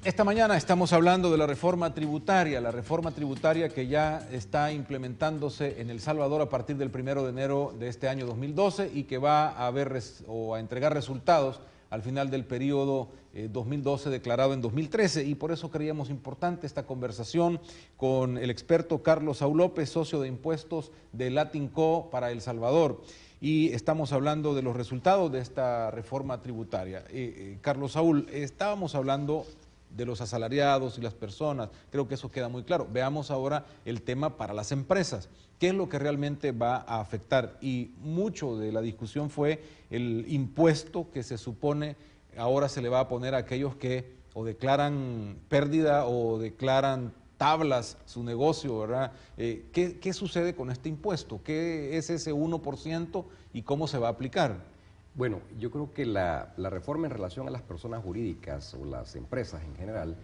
Esta mañana estamos hablando de la reforma tributaria que ya está implementándose en El Salvador a partir del 1 de enero de este año 2012 y que va a ver o a entregar resultados al final del periodo 2012 declarado en 2013, y por eso creíamos importante esta conversación con el experto Carlos Saúl López, socio de impuestos de Latinco para El Salvador. Y estamos hablando de los resultados de esta reforma tributaria. Carlos Saúl, estábamos hablando de los asalariados y las personas, creo que eso queda muy claro. Veamos ahora el tema para las empresas. ¿Qué es lo que realmente va a afectar? Y mucho de la discusión fue el impuesto que se supone ahora se le va a poner a aquellos que o declaran pérdida o declaran tablas su negocio, ¿verdad? ¿Qué sucede con este impuesto? ¿Qué es ese 1% y cómo se va a aplicar? Bueno, yo creo que la reforma en relación a las personas jurídicas o las empresas en general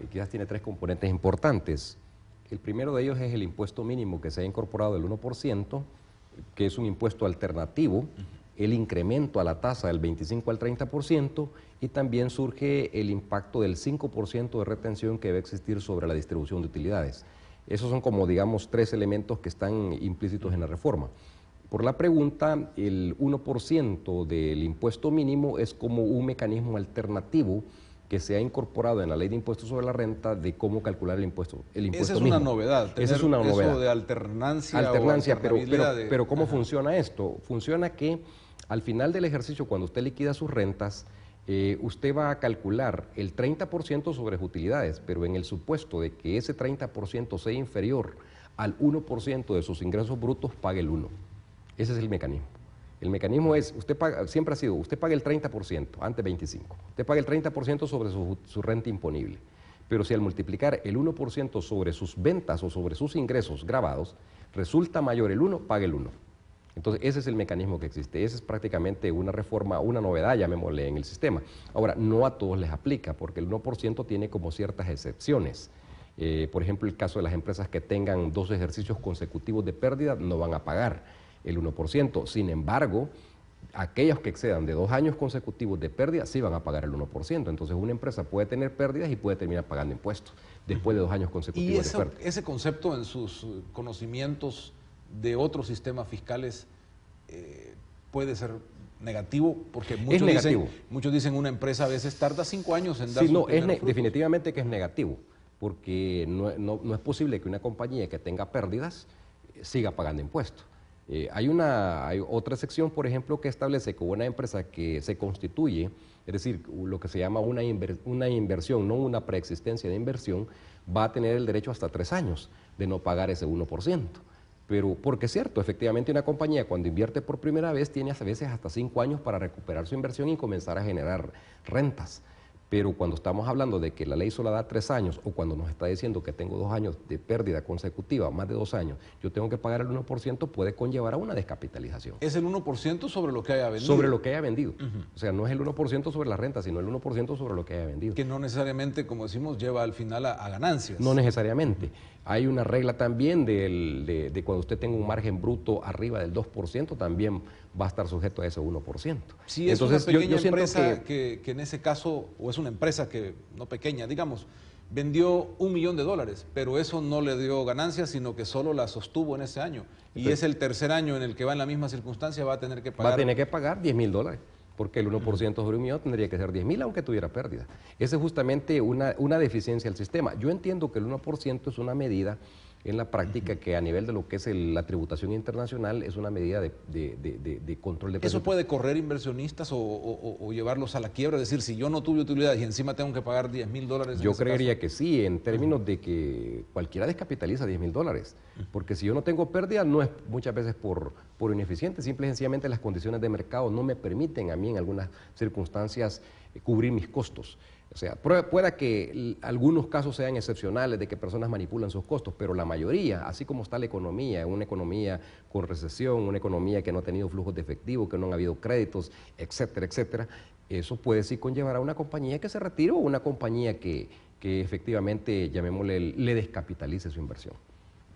quizás tiene tres componentes importantes. El primero de ellos es el impuesto mínimo que se ha incorporado del 1%, que es un impuesto alternativo, el incremento a la tasa del 25 al 30%, y también surge el impacto del 5% de retención que debe existir sobre la distribución de utilidades. Esos son como, digamos, tres elementos que están implícitos en la reforma. Por la pregunta, el 1% del impuesto mínimo es como un mecanismo alternativo que se ha incorporado en la Ley de Impuestos sobre la Renta de cómo calcular el impuesto Esa es mismo. una novedad. Esa es una novedad. Eso de alternancia pero ¿cómo funciona esto? Funciona que al final del ejercicio, cuando usted liquida sus rentas, usted va a calcular el 30% sobre sus utilidades, pero en el supuesto de que ese 30% sea inferior al 1% de sus ingresos brutos, pague el 1%. Ese es el mecanismo. El mecanismo es, usted paga, siempre ha sido, usted paga el 30%, antes 25%. Usted paga el 30% sobre su renta imponible. Pero si al multiplicar el 1% sobre sus ventas o sobre sus ingresos grabados, resulta mayor el 1, pague el 1. Entonces, ese es el mecanismo que existe. Esa es prácticamente una reforma, una novedad, llamémosle, en el sistema. Ahora, no a todos les aplica, porque el 1% tiene como ciertas excepciones. Por ejemplo, el caso de las empresas que tengan 2 ejercicios consecutivos de pérdida no van a pagar el 1%. Sin embargo, aquellos que excedan de 2 años consecutivos de pérdida sí van a pagar el 1%. Entonces, una empresa puede tener pérdidas y puede terminar pagando impuestos después de 2 años consecutivos de pérdida. ¿Y ese concepto en sus conocimientos de otros sistemas fiscales puede ser negativo? Porque muchos dicen una empresa a veces tarda 5 años en dar sus primeros frutos. Definitivamente que es negativo, porque no es posible que una compañía que tenga pérdidas siga pagando impuestos. Hay otra sección, por ejemplo, que establece que una empresa que se constituye, es decir, lo que se llama una inversión, no una preexistencia de inversión, va a tener el derecho hasta 3 años de no pagar ese 1%. Pero, porque es cierto, efectivamente una compañía cuando invierte por primera vez tiene a veces hasta 5 años para recuperar su inversión y comenzar a generar rentas. Pero cuando estamos hablando de que la ley solo da 3 años, o cuando nos está diciendo que tengo 2 años de pérdida consecutiva, más de 2 años, yo tengo que pagar el 1%, puede conllevar a una descapitalización. ¿Es el 1% sobre lo que haya vendido? Sobre lo que haya vendido. O sea, no es el 1% sobre la renta, sino el 1% sobre lo que haya vendido. Que no necesariamente, como decimos, lleva al final a ganancias. No necesariamente. Hay una regla también de cuando usted tenga un margen bruto arriba del 2%, también va a estar sujeto a ese 1%. Si es una pequeña empresa que en ese caso, o es una empresa que no pequeña, digamos, vendió $1 millón, pero eso no le dio ganancias, sino que solo la sostuvo en ese año. Y es el tercer año en el que va en la misma circunstancia, va a tener que pagar. Va a tener que pagar $10.000. Porque el 1% sobre $1 millón tendría que ser 10.000 aunque tuviera pérdida. Esa es justamente una deficiencia del sistema. Yo entiendo que el 1% es una medida en la práctica que a nivel de lo que es la tributación internacional es una medida de control de precios. ¿Eso puede correr inversionistas o llevarlos a la quiebra? Es decir, si yo no tuve utilidad y encima tengo que pagar $10.000. Yo creería que sí, en términos de que cualquiera descapitaliza $10.000. Porque si yo no tengo pérdida, no es muchas veces por ineficiente, simple y sencillamente las condiciones de mercado no me permiten a mí en algunas circunstancias cubrir mis costos. O sea, pueda que algunos casos sean excepcionales de que personas manipulan sus costos, pero la mayoría, así como está la economía, una economía con recesión, una economía que no ha tenido flujos de efectivo, que no han habido créditos, etcétera, etcétera, eso puede sí conllevar a una compañía que se retire o una compañía que efectivamente, llamémosle, le descapitalice su inversión.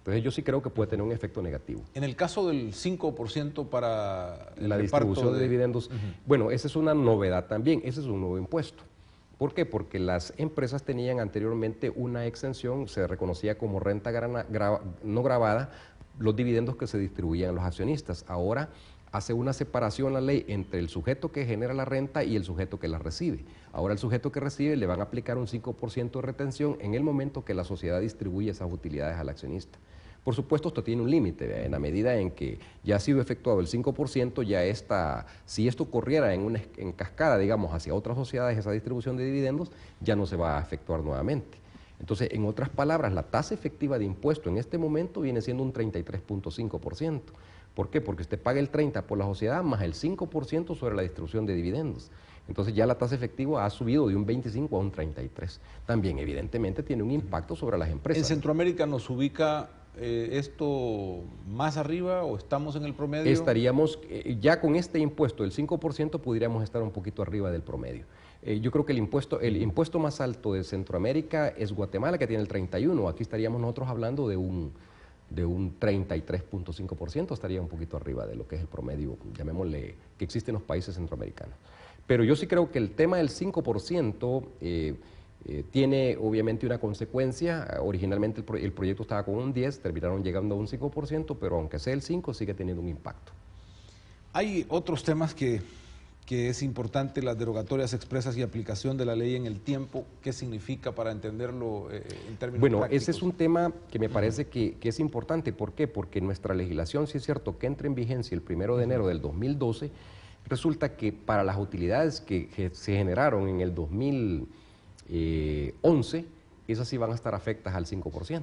Entonces yo sí creo que puede tener un efecto negativo. En el caso del 5% para la distribución de dividendos, bueno, esa es una novedad también, ese es un nuevo impuesto. ¿Por qué? Porque las empresas tenían anteriormente una exención, se reconocía como renta no gravada, los dividendos que se distribuían a los accionistas. Ahora hace una separación la ley entre el sujeto que genera la renta y el sujeto que la recibe. Ahora el sujeto que recibe le van a aplicar un 5% de retención en el momento que la sociedad distribuye esas utilidades al accionista. Por supuesto, esto tiene un límite, en la medida en que ya ha sido efectuado el 5%, ya está, si esto corriera en cascada, digamos, hacia otras sociedades, esa distribución de dividendos, ya no se va a efectuar nuevamente. Entonces, en otras palabras, la tasa efectiva de impuesto en este momento viene siendo un 33.5%. ¿Por qué? Porque usted paga el 30% por la sociedad más el 5% sobre la distribución de dividendos. Entonces ya la tasa efectiva ha subido de un 25 a un 33. También, evidentemente, tiene un impacto sobre las empresas. ¿En Centroamérica nos ubica esto más arriba o estamos en el promedio? Estaríamos, ya con este impuesto, el 5%, podríamos estar un poquito arriba del promedio. Yo creo que el impuesto más alto de Centroamérica es Guatemala, que tiene el 31%. Aquí estaríamos nosotros hablando de un 33.5%, estaría un poquito arriba de lo que es el promedio, llamémosle, que existe en los países centroamericanos. Pero yo sí creo que el tema del 5% tiene obviamente una consecuencia. Originalmente el proyecto estaba con un 10%, terminaron llegando a un 5%, pero aunque sea el 5%, sigue teniendo un impacto. Hay otros temas que es importante, las derogatorias expresas y aplicación de la ley en el tiempo. ¿Qué significa para entenderlo en términos prácticos? Ese es un tema que me parece que es importante. ¿Por qué? Porque nuestra legislación, sí es cierto que entra en vigencia el 1 de enero del 2012, resulta que para las utilidades que se generaron en el 2011, esas sí van a estar afectadas al 5%.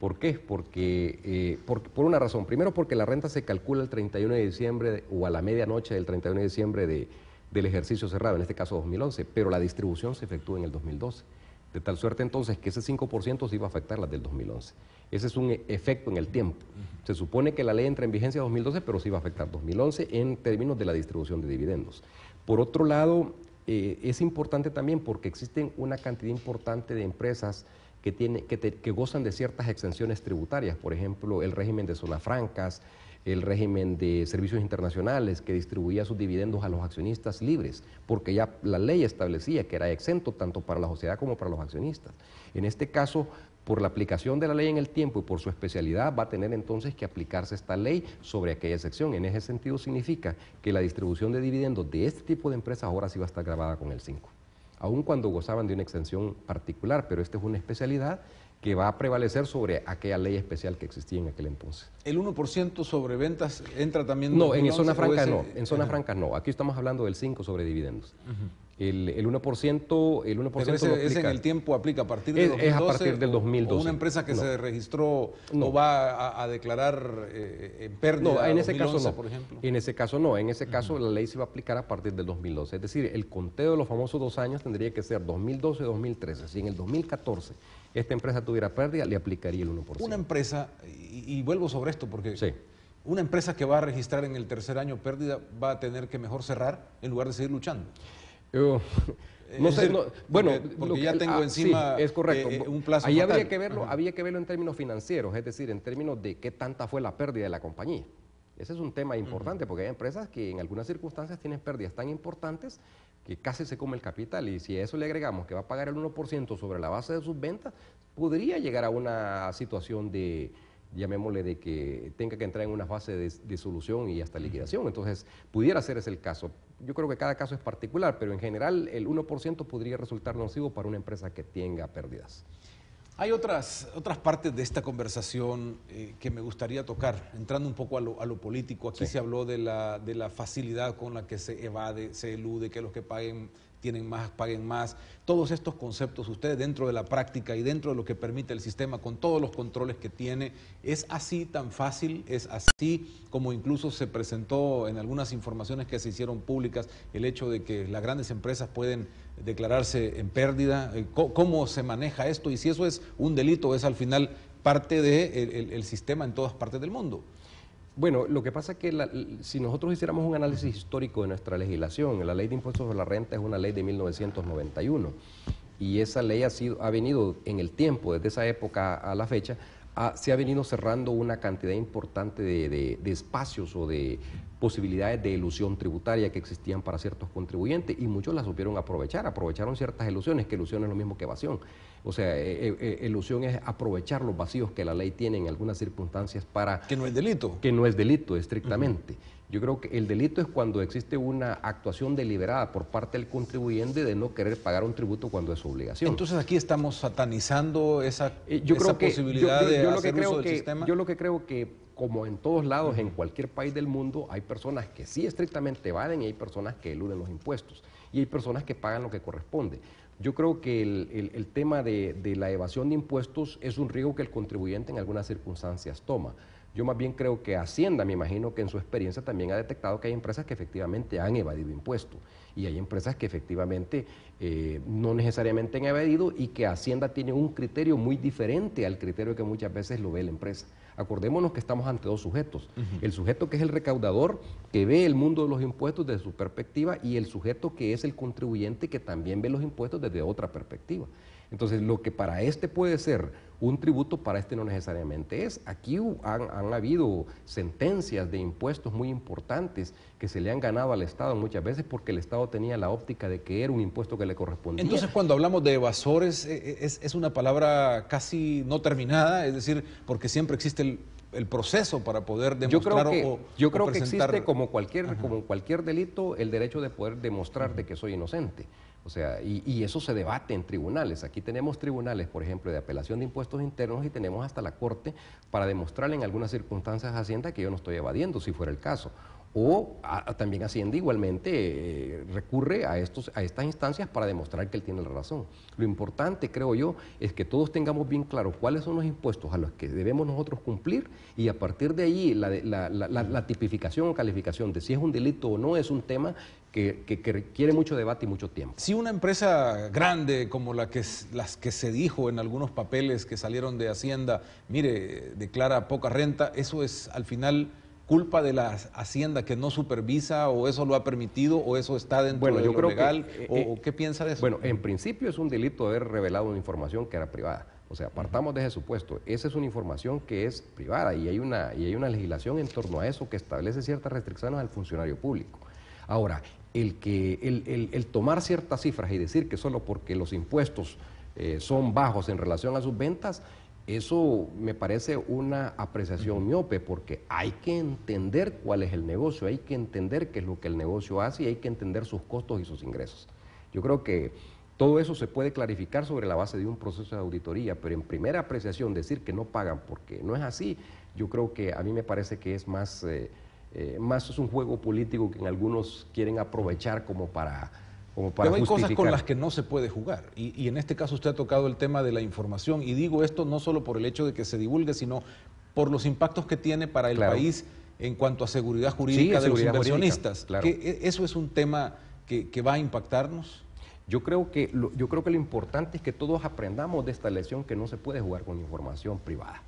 ¿Por qué? Porque, por una razón. Primero, porque la renta se calcula el 31 de diciembre o a la medianoche del 31 de diciembre del ejercicio cerrado, en este caso 2011, pero la distribución se efectúa en el 2012. De tal suerte entonces que ese 5% sí va a afectar las del 2011. Ese es un efecto en el tiempo. Se supone que la ley entra en vigencia en 2012, pero sí va a afectar 2011 en términos de la distribución de dividendos. Por otro lado, es importante también porque existen una cantidad importante de empresas que gozan de ciertas exenciones tributarias, por ejemplo, el régimen de zonas francas, el régimen de servicios internacionales que distribuía sus dividendos a los accionistas libres, porque ya la ley establecía que era exento tanto para la sociedad como para los accionistas. En este caso, por la aplicación de la ley en el tiempo y por su especialidad, va a tener entonces que aplicarse esta ley sobre aquella sección. En ese sentido significa que la distribución de dividendos de este tipo de empresas ahora sí va a estar grabada con el 5%. Aun cuando gozaban de una exención particular, pero esta es una especialidad que va a prevalecer sobre aquella ley especial que existía en aquel entonces. ¿El 1% sobre ventas entra también? No, en zona franca no, en zona franca no. Aquí estamos hablando del 5% sobre dividendos. El 1%, pero ese en el tiempo aplica a partir del 2012. Es a partir del 2012. O una empresa que se registró no va a declarar en pérdida. No, en ese 2011, caso no. Por ejemplo. En ese caso no. En ese caso la ley se va a aplicar a partir del 2012. Es decir, el conteo de los famosos 2 años tendría que ser 2012-2013. Si en el 2014 esta empresa tuviera pérdida, le aplicaría el 1%. Una empresa, y vuelvo sobre esto porque sí. Una empresa que va a registrar en el tercer año pérdida va a tener que mejor cerrar en lugar de seguir luchando. No sé, bueno, porque ya tengo encima sí, es correcto. Un plazo ahí fatal. habría que verlo en términos financieros, es decir, en términos de qué tanta fue la pérdida de la compañía. Ese es un tema importante porque hay empresas que en algunas circunstancias tienen pérdidas tan importantes que casi se come el capital, y si a eso le agregamos que va a pagar el 1% sobre la base de sus ventas, podría llegar a una situación de, llamémosle, de que tenga que entrar en una fase de solución y hasta liquidación. Entonces, pudiera ser ese el caso. Yo creo que cada caso es particular, pero en general el 1% podría resultar nocivo para una empresa que tenga pérdidas. Hay otras partes de esta conversación que me gustaría tocar, entrando un poco a lo político. Aquí se habló de la facilidad con la que se evade, se elude, que los que tienen más, paguen más. Todos estos conceptos, ustedes dentro de la práctica y dentro de lo que permite el sistema, con todos los controles que tiene, ¿es así tan fácil? ¿Es así como incluso se presentó en algunas informaciones que se hicieron públicas el hecho de que las grandes empresas pueden declararse en pérdida? ¿Cómo se maneja esto? Y si eso es un delito, es al final parte del sistema en todas partes del mundo. Bueno, lo que pasa es que si nosotros hiciéramos un análisis histórico de nuestra legislación, la ley de impuestos sobre la renta es una ley de 1991 y esa ley ha venido en el tiempo, desde esa época a la fecha, se ha venido cerrando una cantidad importante de espacios o de posibilidades de elusión tributaria que existían para ciertos contribuyentes y muchos las supieron aprovechar, aprovecharon ciertas elusiones, que elusión es lo mismo que evasión. O sea, elusión es aprovechar los vacíos que la ley tiene en algunas circunstancias para... Que no es delito. Que no es delito, estrictamente. Yo creo que el delito es cuando existe una actuación deliberada por parte del contribuyente de no querer pagar un tributo cuando es su obligación. Entonces aquí estamos satanizando esa posibilidad de hacer uso del sistema. Yo lo que creo que, como en todos lados, en cualquier país del mundo, hay personas que sí estrictamente evaden y hay personas que eluden los impuestos. Y hay personas que pagan lo que corresponde. Yo creo que el tema de la evasión de impuestos es un riesgo que el contribuyente en algunas circunstancias toma. Yo más bien creo que Hacienda, me imagino que en su experiencia también ha detectado que hay empresas que efectivamente han evadido impuestos y hay empresas que efectivamente no necesariamente han evadido y que Hacienda tiene un criterio muy diferente al criterio que muchas veces lo ve la empresa. Acordémonos que estamos ante dos sujetos. El sujeto que es el recaudador, que ve el mundo de los impuestos desde su perspectiva, y el sujeto que es el contribuyente, que también ve los impuestos desde otra perspectiva. Entonces, lo que para este puede ser un tributo, para este no necesariamente es. Aquí han habido sentencias de impuestos muy importantes que se le han ganado al Estado muchas veces porque el Estado tenía la óptica de que era un impuesto que le correspondía. Entonces, cuando hablamos de evasores, es una palabra casi no terminada, es decir, porque siempre existe el proceso para poder demostrar yo creo que existe, como cualquier delito, el derecho de poder demostrar de que soy inocente. O sea, y eso se debate en tribunales. Aquí tenemos tribunales, por ejemplo, de apelación de impuestos internos y tenemos hasta la Corte para demostrarle en algunas circunstancias a Hacienda que yo no estoy evadiendo, si fuera el caso. O también Hacienda igualmente recurre a estas instancias para demostrar que él tiene la razón. Lo importante, creo yo, es que todos tengamos bien claro cuáles son los impuestos a los que debemos nosotros cumplir y a partir de ahí la tipificación o calificación de si es un delito o no es un tema que requiere mucho debate y mucho tiempo. Si una empresa grande como las que se dijo en algunos papeles que salieron de Hacienda, mire, declara poca renta, eso es al final culpa de la Hacienda que no supervisa, o eso lo ha permitido, o eso está dentro de lo legal, o ¿qué piensa de eso? Bueno, en principio es un delito haber revelado una información que era privada. O sea, partamos de ese supuesto. Esa es una información que es privada y hay una legislación en torno a eso que establece ciertas restricciones al funcionario público. Ahora, el tomar ciertas cifras y decir que solo porque los impuestos son bajos en relación a sus ventas, eso me parece una apreciación miope, porque hay que entender cuál es el negocio, hay que entender qué es lo que el negocio hace y hay que entender sus costos y sus ingresos. Yo creo que todo eso se puede clarificar sobre la base de un proceso de auditoría, pero en primera apreciación decir que no pagan porque no es así, yo creo que a mí me parece que es más es un juego político que en algunos quieren aprovechar como para Pero hay justificar. cosas con las que no se puede jugar y en este caso usted ha tocado el tema de la información y digo esto no solo por el hecho de que se divulgue, sino por los impactos que tiene para el país en cuanto a seguridad jurídica de los inversionistas. Claro. ¿Eso es un tema que va a impactarnos? Yo creo que lo importante es que todos aprendamos de esta lección que no se puede jugar con información privada.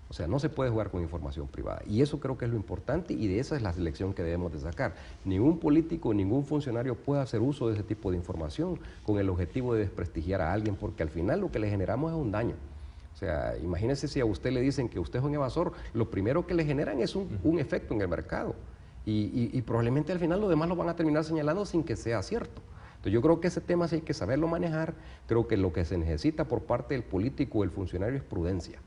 O sea, no se puede jugar con información privada. Y eso creo que es lo importante y de esa es la lección que debemos de sacar. Ningún político, ningún funcionario puede hacer uso de ese tipo de información con el objetivo de desprestigiar a alguien, porque al final lo que le generamos es un daño. O sea, imagínese si a usted le dicen que usted es un evasor, lo primero que le generan es un efecto en el mercado. Y probablemente al final los demás lo van a terminar señalando sin que sea cierto. Entonces yo creo que ese tema sí hay que saberlo manejar. Creo que lo que se necesita por parte del político o del funcionario es prudencia.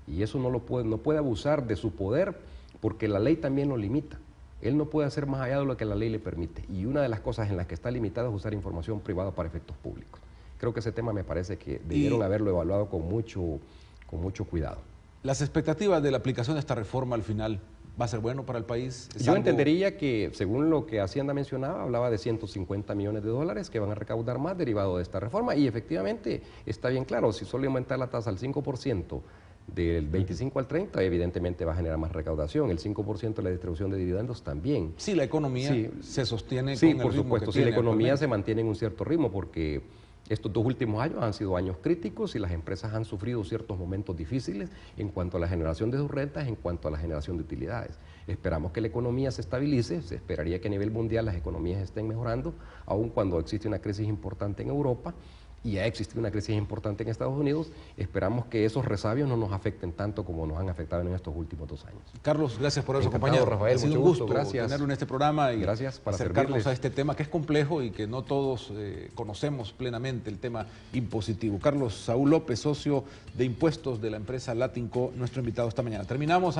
Y eso no puede abusar de su poder porque la ley también lo limita. Él no puede hacer más allá de lo que la ley le permite. Y una de las cosas en las que está limitado es usar información privada para efectos públicos. Creo que ese tema me parece que debieron haberlo evaluado con mucho cuidado. ¿Las expectativas de la aplicación de esta reforma al final va a ser bueno para el país? Yo entendería que, según lo que Hacienda mencionaba, hablaba de 150 millones de dólares que van a recaudar más derivado de esta reforma. Y efectivamente está bien claro, si solo aumentar la tasa al 5%, del 25 al 30, evidentemente va a generar más recaudación. El 5% de la distribución de dividendos también. Sí, la economía se sostiene con el ritmo supuesto, que tiene la economía se mantiene en un cierto ritmo, porque estos 2 últimos años han sido años críticos y las empresas han sufrido ciertos momentos difíciles en cuanto a la generación de sus rentas, en cuanto a la generación de utilidades. Esperamos que la economía se estabilice, se esperaría que a nivel mundial las economías estén mejorando, aun cuando existe una crisis importante en Europa. y ha existido una crisis importante en Estados Unidos, esperamos que esos resabios no nos afecten tanto como nos han afectado en estos últimos 2 años. Carlos, gracias por habernos Encantado, acompañado. Rafael, Ha sido mucho un gusto gracias. tenerlo en este programa y gracias para acercarnos servirles a este tema que es complejo y que no todos conocemos plenamente, el tema impositivo. Carlos Saúl López, socio de impuestos de la empresa Latinco, nuestro invitado esta mañana. Terminamos.